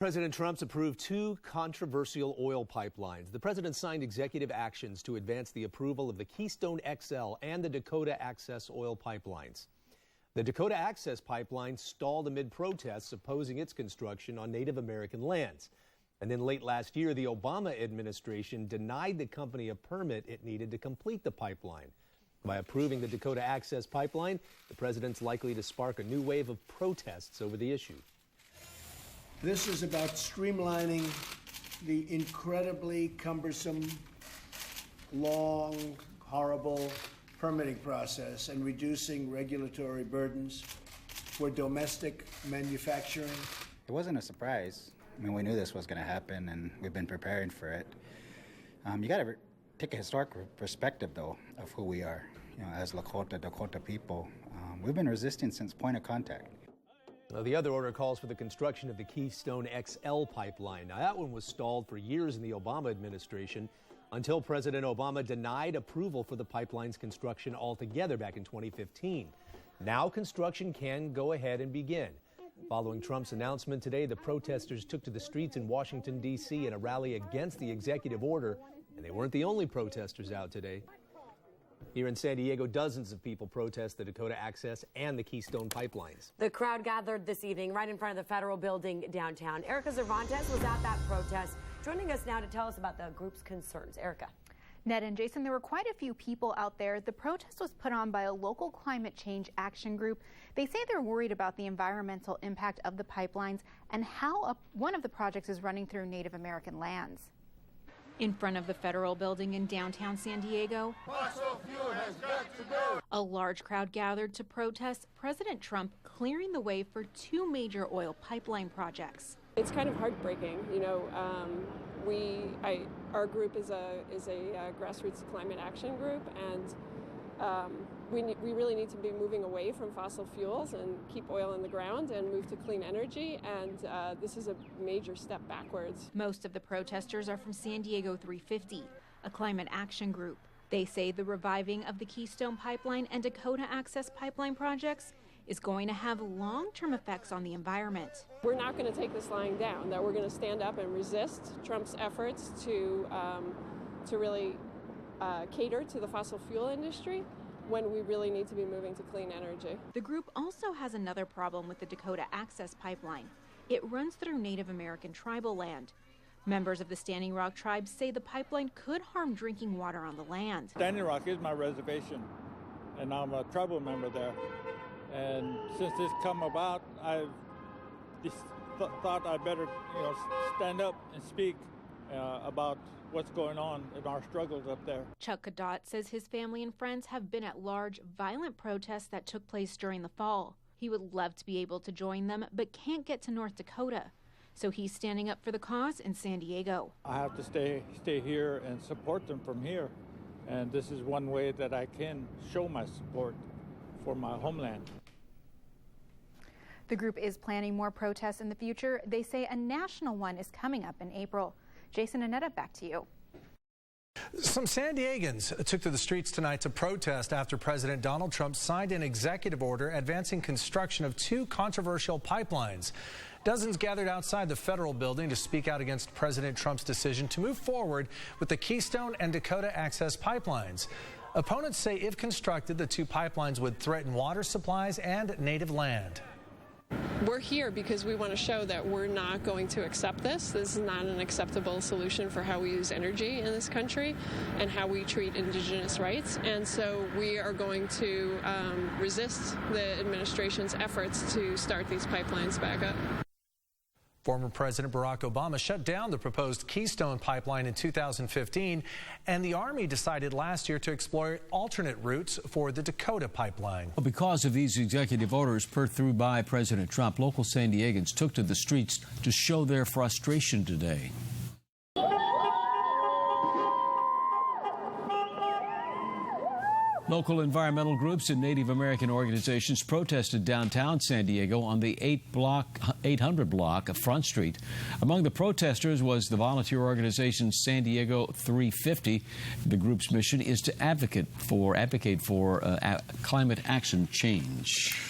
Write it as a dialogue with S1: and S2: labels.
S1: President Trump's approved two controversial oil pipelines. The president signed executive actions to advance the approval of the Keystone XL and the Dakota Access oil pipelines. The Dakota Access pipeline stalled amid protests opposing its construction on Native American lands. And then late last year, the Obama administration denied the company a permit it needed to complete the pipeline. By approving the Dakota Access pipeline, the president's likely to spark a new wave of protests over the issue.
S2: This is about streamlining the incredibly cumbersome, long, horrible permitting process and reducing regulatory burdens for domestic manufacturing.
S3: It wasn't a surprise. I mean, we knew this was going to happen, and we've been preparing for it. You got to take a historic perspective, though, of who we are. You know, as Dakota people, we've been resisting since point of contact.
S1: Now, the other order calls for the construction of the Keystone XL pipeline. Now, that one was stalled for years in the Obama administration until President Obama denied approval for the pipeline's construction altogether back in 2015. Now construction can go ahead and begin. Following Trump's announcement today, the protesters took to the streets in Washington, D.C. in a rally against the executive order, and they weren't the only protesters out today. Here in San Diego, dozens of people protest the Dakota Access and the Keystone pipelines.
S4: The crowd gathered this evening right in front of the federal building downtown. Erica Cervantes was at that protest, joining us now to tell us about the group's concerns. Erica.
S5: Ned and Jason, there were quite a few people out there. The protest was put on by a local climate change action group. They say they're worried about the environmental impact of the pipelines and how one of the projects is running through Native American lands. In front of the federal building in downtown San Diego, fossil fuel has got to go. A large crowd gathered to protest President Trump clearing the way for two major oil pipeline projects.
S6: It's kind of heartbreaking, you know. Our group is a grassroots climate action group, and we really need to be moving away from fossil fuels and keep oil in the ground and move to clean energy, and this is a major step backwards.
S5: Most of the protesters are from San Diego 350, a climate action group. They say the reviving of the Keystone Pipeline and Dakota Access Pipeline projects is going to have long-term effects on the environment.
S6: We're not going to take this lying down, that we're going to stand up and resist Trump's efforts to really cater to the fossil fuel industry when we really need to be moving to clean energy.
S5: The group also has another problem with the Dakota Access Pipeline. It runs through Native American tribal land. Members of the Standing Rock tribe say the pipeline could harm drinking water on the land.
S7: Standing Rock is my reservation, and I'm a tribal member there. And since this come about, I've just thought I better, stand up and speak about what's going on in our struggles up there.
S5: Chuck Cadott says his family and friends have been at large, violent protests that took place during the fall. He would love to be able to join them, but can't get to North Dakota. So he's standing up for the cause in San Diego.
S7: I have to stay here and support them from here. And this is one way that I can show my support for my homeland.
S5: The group is planning more protests in the future. They say a national one is coming up in April. Jason and Netta, back to you.
S8: Some San Diegans took to the streets tonight to protest after President Donald Trump signed an executive order advancing construction of two controversial pipelines. Dozens gathered outside the federal building to speak out against President Trump's decision to move forward with the Keystone and Dakota Access pipelines. Opponents say if constructed, the two pipelines would threaten water supplies and native land.
S6: We're here because we want to show that we're not going to accept this. This is not an acceptable solution for how we use energy in this country and how we treat indigenous rights. And so we are going to resist the administration's efforts to start these pipelines back up.
S8: Former President Barack Obama shut down the proposed Keystone pipeline in 2015, and the Army decided last year to explore alternate routes for the Dakota pipeline.
S9: Well, because of these executive orders put through by President Trump, local San Diegans took to the streets to show their frustration today. Local environmental groups and Native American organizations protested downtown San Diego on the 800 block of Front Street. Among the protesters was the volunteer organization San Diego 350. The group's mission is to advocate for climate action change.